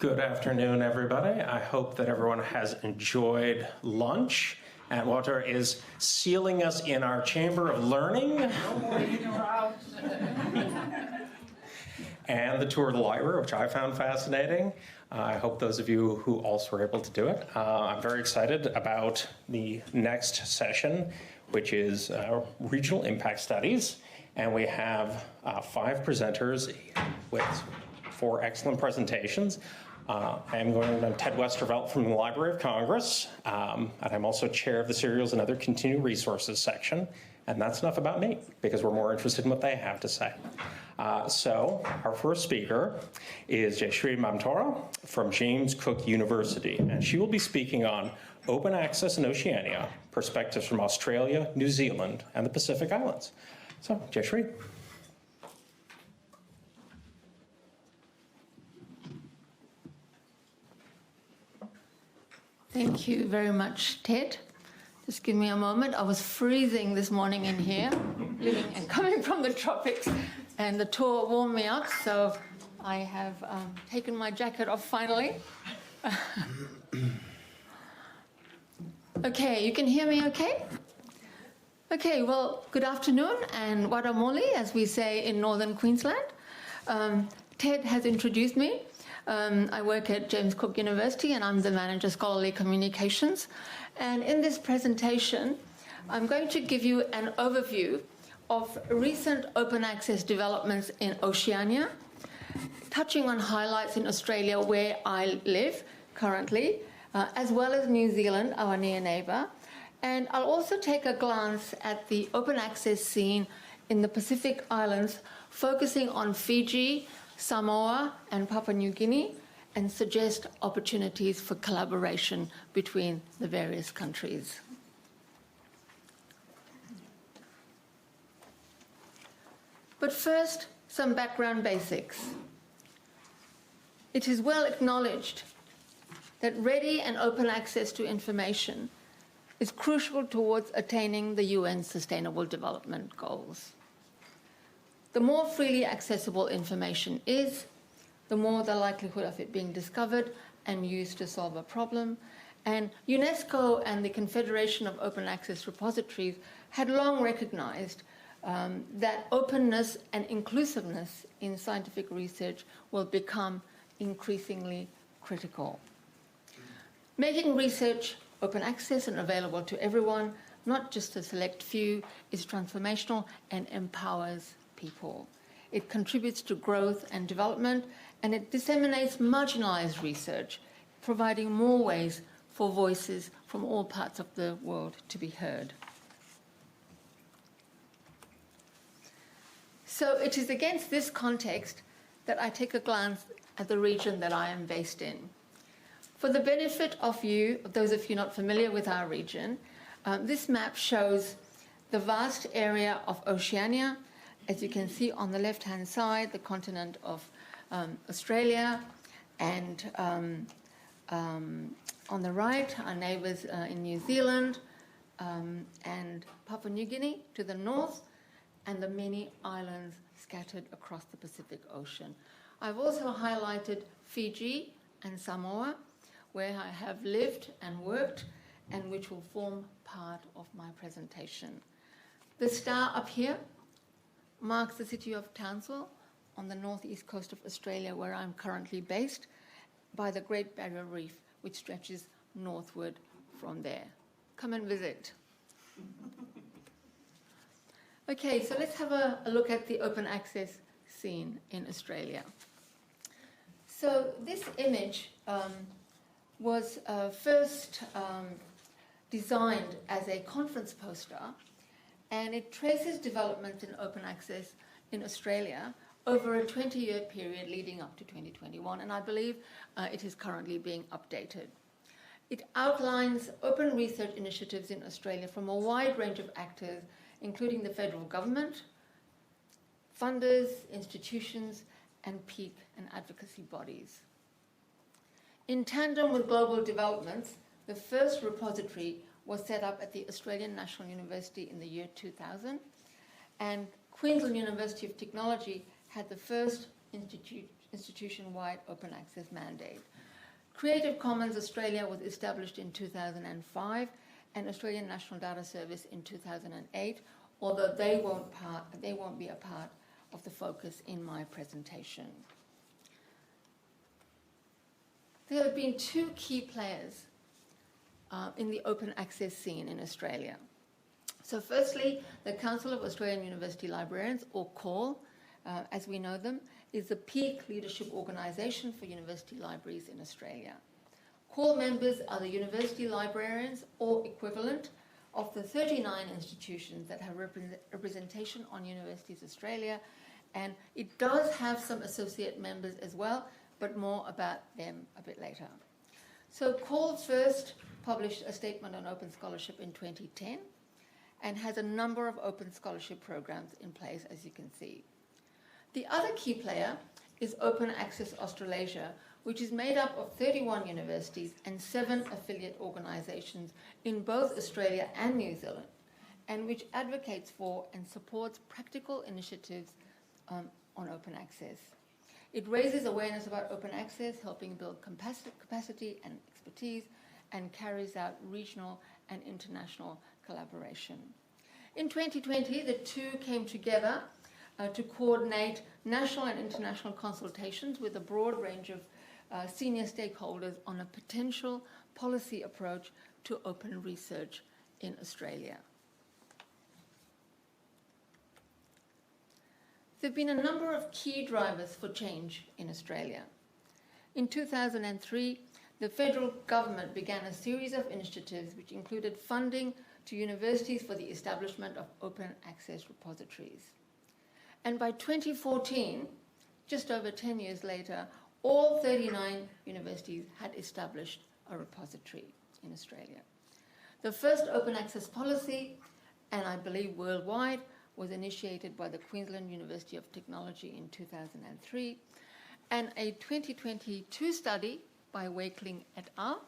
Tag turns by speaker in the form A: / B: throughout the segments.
A: Good afternoon, everybody. I hope that everyone has enjoyed lunch and water is sealing us in our chamber of learning.
B: No more eating around.
A: And the tour of the library, which I found fascinating. I hope those of you who also were able to do it. I'm very excited about the next session, which is regional impact studies. And we have 5 presenters with 4 excellent presentations. I'm Ted Westervelt from the Library of Congress, and I'm also chair of the Serials and Other Continuing Resources section. And that's enough about me, because we're more interested in what they have to say. So our first speaker is Jayshree Mamtora from James Cook University, and she will be speaking on open access in Oceania, perspectives from Australia, New Zealand, and the Pacific Islands. So, Jayshree.
C: Thank you very much, Ted. Just give me a moment. I was freezing this morning in here, living and coming from the tropics, and the tour warmed me up, so I have taken my jacket off finally. Okay, you can hear me okay? Okay, well, good afternoon, and waramoli, as we say in northern Queensland. Ted has introduced me. I work at James Cook University, and I'm the Manager Scholarly Communications. And in this presentation, I'm going to give you an overview of recent open access developments in Oceania, touching on highlights in Australia, where I live currently, as well as New Zealand, our near neighbour. And I'll also take a glance at the open access scene in the Pacific Islands, focusing on Fiji, Samoa, and Papua New Guinea, and suggest opportunities for collaboration between the various countries. But first, some background basics. It is well acknowledged that ready and open access to information is crucial towards attaining the UN Sustainable Development Goals. The more freely accessible information is, the more the likelihood of it being discovered and used to solve a problem. And UNESCO and the Confederation of Open Access Repositories had long recognized that openness and inclusiveness in scientific research will become increasingly critical. Making research open access and available to everyone, not just a select few, is transformational and empowers people. It contributes to growth and development, and it disseminates marginalized research, providing more ways for voices from all parts of the world to be heard. So it is against this context that I take a glance at the region that I am based in. For the benefit of you, those of you not familiar with our region, this map shows the vast area of Oceania. As you can see on the left-hand side, the continent of Australia, and on the right, our neighbours in New Zealand and Papua New Guinea to the north, and the many islands scattered across the Pacific Ocean. I've also highlighted Fiji and Samoa, where I have lived and worked, and which will form part of my presentation. The star up here marks the city of Townsville on the northeast coast of Australia, where I'm currently based, by the Great Barrier Reef, which stretches northward from there. Come and visit. Okay, so let's have a look at the open access scene in Australia. So this image was first designed as a conference poster, and it traces developments in open access in Australia over a 20-year period leading up to 2021, and I believe it is currently being updated. It outlines open research initiatives in Australia from a wide range of actors, including the federal government, funders, institutions, and peak and advocacy bodies. In tandem with global developments, the first repository was set up at the Australian National University in the year 2000, and Queensland University of Technology had the first institution-wide open access mandate. Creative Commons Australia was established in 2005 and Australian National Data Service in 2008, although they won't be a part of the focus in my presentation. There have been two key players in the open access scene in Australia. So firstly, the Council of Australian University Librarians, or CAUL, as we know them, is the peak leadership organisation for university libraries in Australia. CAUL members are the university librarians or equivalent of the 39 institutions that have representation on Universities Australia, and it does have some associate members as well, but more about them a bit later. So CAUL first published a statement on open scholarship in 2010 and has a number of open scholarship programs in place, as you can see. The other key player is Open Access Australasia, which is made up of 31 universities and 7 affiliate organisations in both Australia and New Zealand, and which advocates for and supports practical initiatives on open access. It raises awareness about open access, helping build capacity and expertise, and carries out regional and international collaboration. In 2020, the two came together to coordinate national and international consultations with a broad range of senior stakeholders on a potential policy approach to open research in Australia. There have been a number of key drivers for change in Australia. In 2003, the federal government began a series of initiatives which included funding to universities for the establishment of open access repositories. And by 2014, just over 10 years later, all 39 universities had established a repository in Australia. The first open access policy, and I believe worldwide, was initiated by the Queensland University of Technology in 2003, and a 2022 study by Wakeling et al.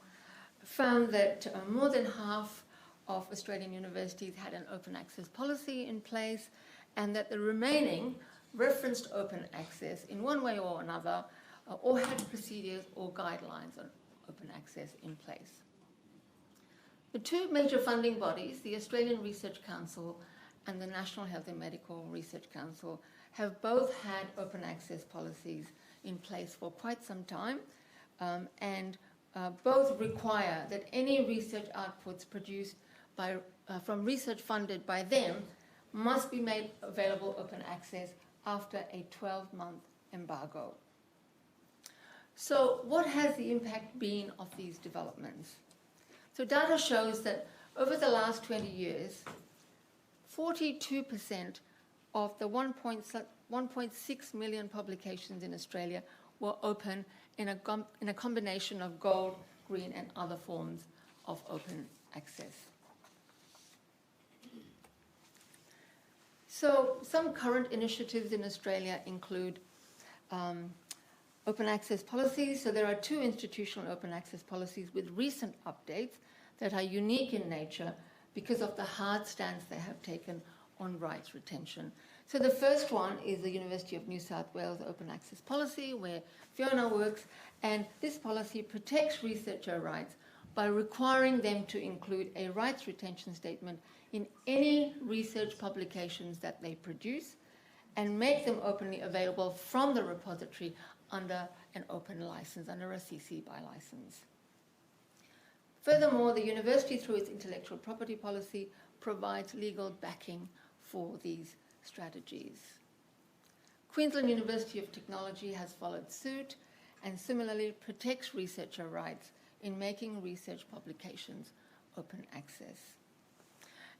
C: Found that more than half of Australian universities had an open access policy in place, and that the remaining referenced open access in one way or another, or had procedures or guidelines on open access in place. The two major funding bodies, the Australian Research Council and the National Health and Medical Research Council, have both had open access policies in place for quite some time, and both require that any research outputs produced from research funded by them must be made available open access after a 12-month embargo. So what has the impact been of these developments? So data shows that over the last 20 years, 42% of the 1.6 million publications in Australia were open in a combination of gold, green, and other forms of open access. So some current initiatives in Australia include open access policies. So there are 2 institutional open access policies with recent updates that are unique in nature because of the hard stance they have taken on rights retention. So the first one is the University of New South Wales Open Access Policy, where Fiona works, and this policy protects researcher rights by requiring them to include a rights retention statement in any research publications that they produce and make them openly available from the repository under an open license, under a CC BY license. Furthermore, the university, through its intellectual property policy, provides legal backing for these strategies. Queensland University of Technology has followed suit and similarly protects researcher rights in making research publications open access.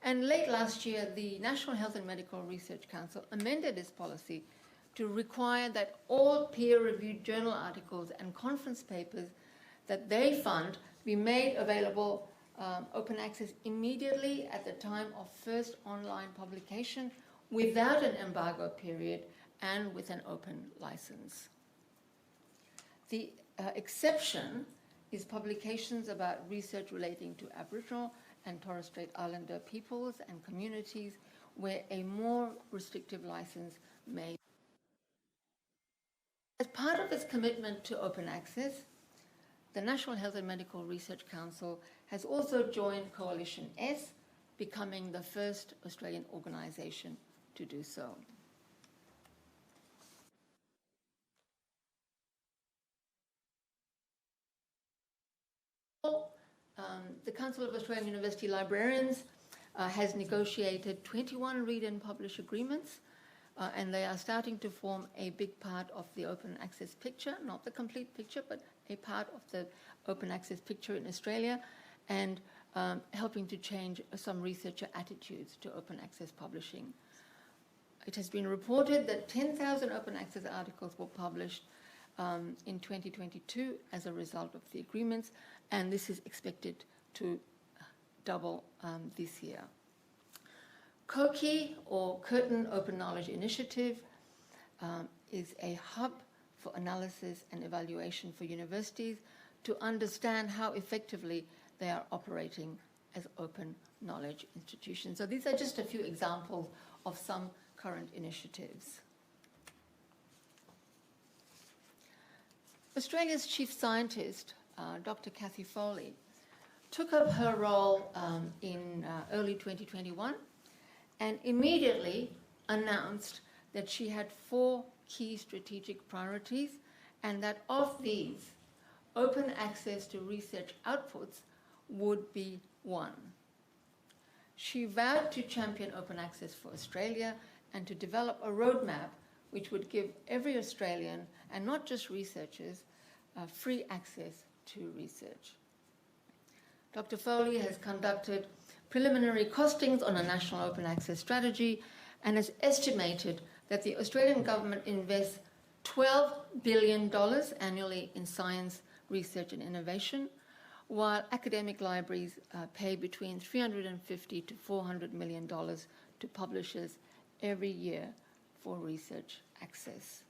C: And late last year, the National Health and Medical Research Council amended its policy to require that all peer-reviewed journal articles and conference papers that they fund be made available open access immediately at the time of first online publication without an embargo period and with an open license. The exception is publications about research relating to Aboriginal and Torres Strait Islander peoples and communities where a more restrictive license may. As part of its commitment to open access, the National Health and Medical Research Council has also joined Coalition S, becoming the first Australian organisation to do so. The Council of Australian University Librarians has negotiated 21 read and publish agreements, and they are starting to form a big part of the open access picture, not the complete picture, but a part of the open access picture in Australia, and helping to change some researcher attitudes to open access publishing. It has been reported that 10,000 open access articles were published in 2022 as a result of the agreements, and this is expected to double this year. COKI, or Curtin Open Knowledge Initiative, is a hub for analysis and evaluation for universities to understand how effectively they are operating as open knowledge institutions. So these are just a few examples of some current initiatives. Australia's chief scientist, Dr. Cathy Foley, took up her role in early 2021 and immediately announced that she had 4 key strategic priorities, and that of these, open access to research outputs would be one. She vowed to champion open access for Australia and to develop a roadmap which would give every Australian, and not just researchers, free access to research. Dr. Foley has conducted preliminary costings on a national open access strategy and has estimated that the Australian government invests $12 billion annually in science, research and innovation, while academic libraries pay between $350 to $400 million to publishers every year for research access.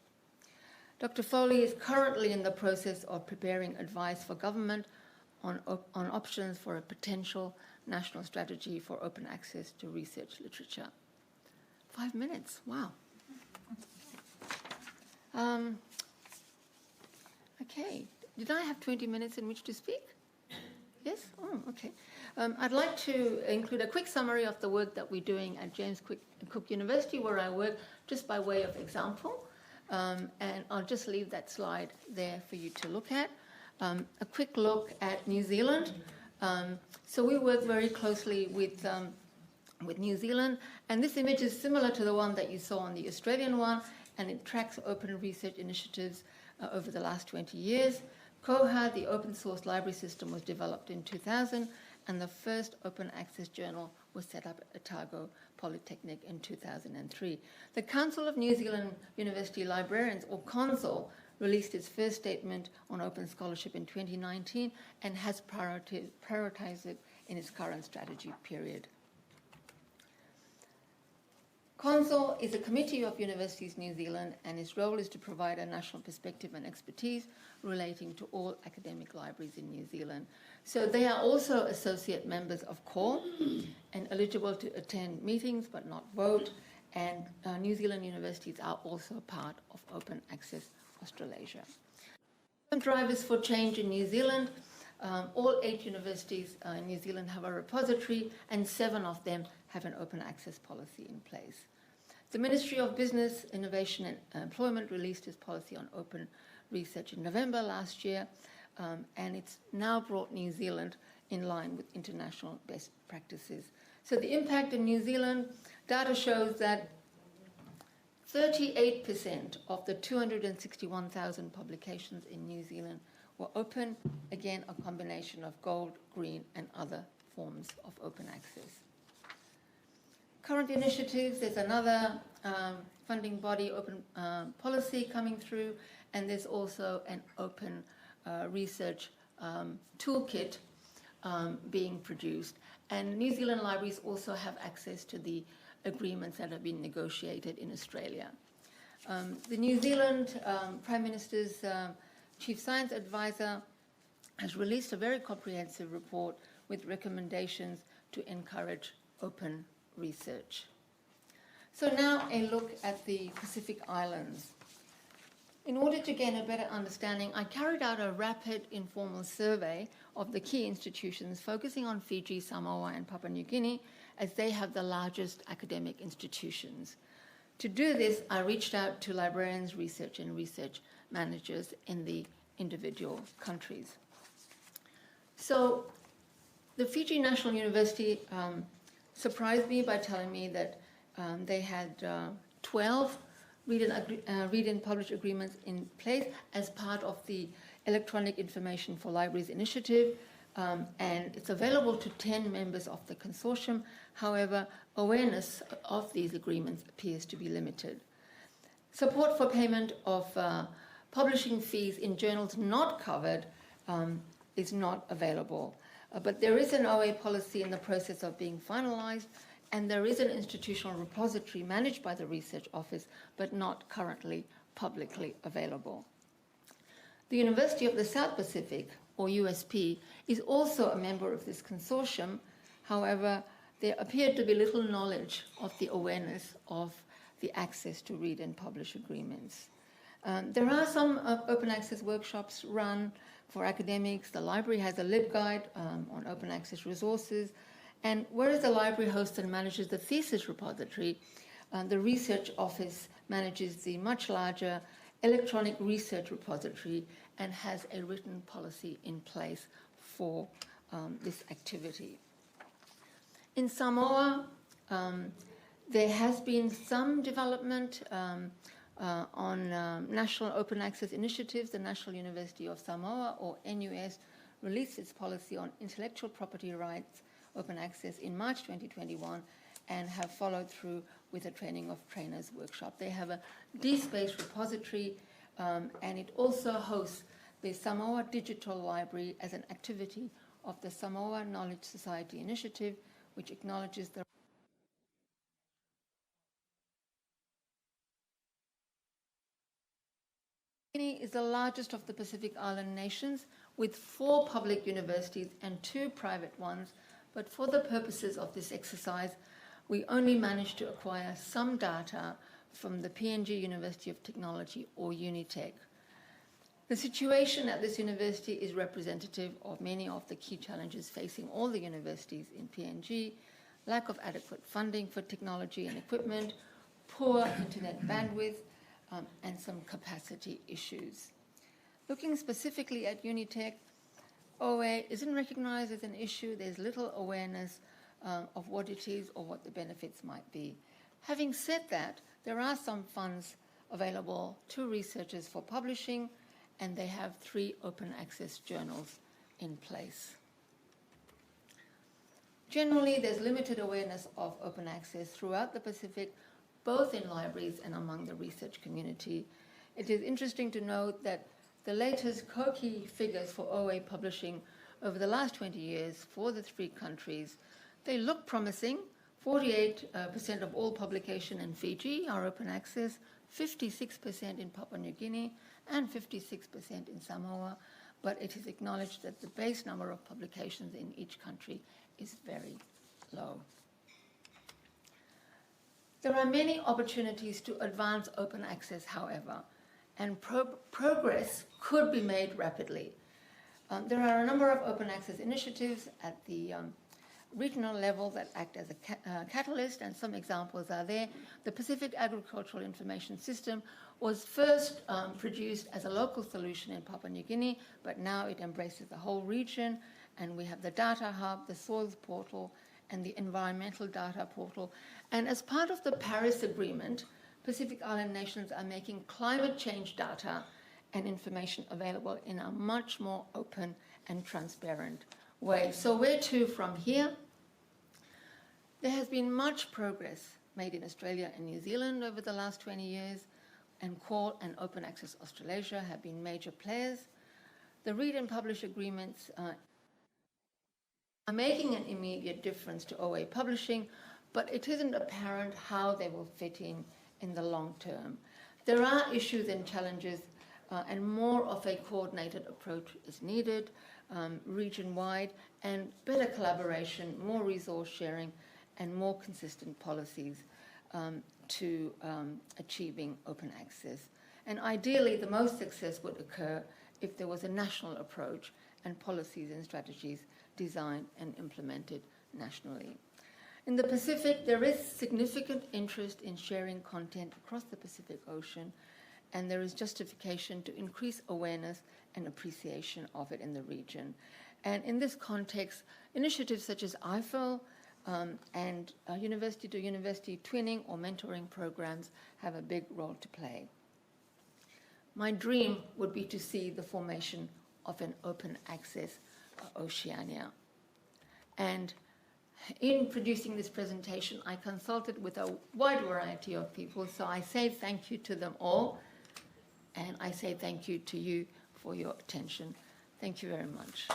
C: Dr. Foley is currently in the process of preparing advice for government on options for a potential national strategy for open access to research literature. 5 minutes, wow. Okay, did I have 20 minutes in which to speak? Yes? Oh, okay. I'd like to include a quick summary of the work that we're doing at James Cook University, where I work, just by way of example. And I'll just leave that slide there for you to look at. A quick look at New Zealand. So we work very closely with New Zealand, and this image is similar to the one that you saw on the Australian one, and it tracks open research initiatives over the last 20 years. COHA, the open source library system, was developed in 2000, and the first open access journal was set up at Otago Polytechnic in 2003. The Council of New Zealand University Librarians, or CONSOL, released its first statement on open scholarship in 2019 and has prioritized it in its current strategy period. CONSOL is a committee of Universities New Zealand, and its role is to provide a national perspective and expertise relating to all academic libraries in New Zealand. So they are also associate members of CORE and eligible to attend meetings but not vote, and New Zealand universities are also part of Open Access Australasia. Drivers for change in New Zealand. All 8 universities in New Zealand have a repository, and 7 of them have an open access policy in place. The Ministry of Business, Innovation and Employment released its policy on open research in November last year, and it's now brought New Zealand in line with international best practices. So the impact in New Zealand, data shows that 38% of the 261,000 publications in New Zealand were open, again a combination of gold, green and other forms of open access. Current initiatives, there's another funding body open policy coming through, and there's also an open research toolkit being produced. And New Zealand libraries also have access to the agreements that have been negotiated in Australia. The New Zealand Prime Minister's Chief Science Advisor has released a very comprehensive report with recommendations to encourage open research. So now a look at the Pacific Islands. In order to gain a better understanding, I carried out a rapid informal survey of the key institutions focusing on Fiji, Samoa, and Papua New Guinea, as they have the largest academic institutions. To do this, I reached out to librarians, and research managers in the individual countries. So the Fiji National University surprised me by telling me that they had 12 read and publish agreements in place as part of the Electronic Information for Libraries initiative, and it's available to 10 members of the consortium. However, awareness of these agreements appears to be limited. Support for payment of publishing fees in journals not covered is not available. But there is an OA policy in the process of being finalized, and there is an institutional repository managed by the Research Office, but not currently publicly available. The University of the South Pacific, or USP, is also a member of this consortium. However, there appeared to be little knowledge of the awareness of the access to read and publish agreements. There are some open access workshops run for academics. The library has a LibGuide on open access resources. And whereas the library hosts and manages the thesis repository, the Research Office manages the much larger electronic research repository and has a written policy in place for this activity. In Samoa, there has been some development on national open access initiatives. The National University of Samoa, or NUS, released its policy on intellectual property rights open access in March 2021 and have followed through with a training of trainers workshop. They have a DSpace repository, and it also hosts the Samoa Digital Library as an activity of the Samoa Knowledge Society Initiative, which acknowledges the Guinea is the largest of the Pacific Island nations, with 4 public universities and 2 private ones, but for the purposes of this exercise, we only managed to acquire some data from the PNG University of Technology, or Unitec. The situation at this university is representative of many of the key challenges facing all the universities in PNG: lack of adequate funding for technology and equipment, poor internet bandwidth, and some capacity issues. Looking specifically at Unitec, OA isn't recognized as an issue. There's little awareness of what it is or what the benefits might be. Having said that, there are some funds available to researchers for publishing, and they have 3 open access journals in place. Generally, there's limited awareness of open access throughout the Pacific, both in libraries and among the research community. It is interesting to note that the latest COKI figures for OA publishing over the last 20 years for the 3 countries, they look promising. 48% of all publication in Fiji are open access, 56% in Papua New Guinea, and 56% in Samoa, but it is acknowledged that the base number of publications in each country is very low. There are many opportunities to advance open access, however, and progress could be made rapidly. There are a number of open access initiatives at the regional level that act as a catalyst, and some examples are there. The Pacific Agricultural Information System was first produced as a local solution in Papua New Guinea, but now it embraces the whole region, and we have the Data Hub, the Soils Portal, and the Environmental Data Portal. And as part of the Paris Agreement, Pacific Island nations are making climate change data and information available in a much more open and transparent way. So where to from here? There has been much progress made in Australia and New Zealand over the last 20 years, and Qual and Open Access Australasia have been major players. The read and publish agreements are making an immediate difference to OA publishing, but it isn't apparent how they will fit in the long term. There are issues and challenges, and more of a coordinated approach is needed, region-wide, and better collaboration, more resource sharing, and more consistent policies to achieving open access. And ideally, the most success would occur if there was a national approach and policies and strategies designed and implemented nationally. In the Pacific, there is significant interest in sharing content across the Pacific Ocean, and there is justification to increase awareness and appreciation of it in the region. And in this context, initiatives such as IFL and university-to-university twinning or mentoring programs have a big role to play. My dream would be to see the formation of an open access Oceania. And in producing this presentation, I consulted with a wide variety of people, so I say thank you to them all, and I say thank you to you for your attention. Thank you very much.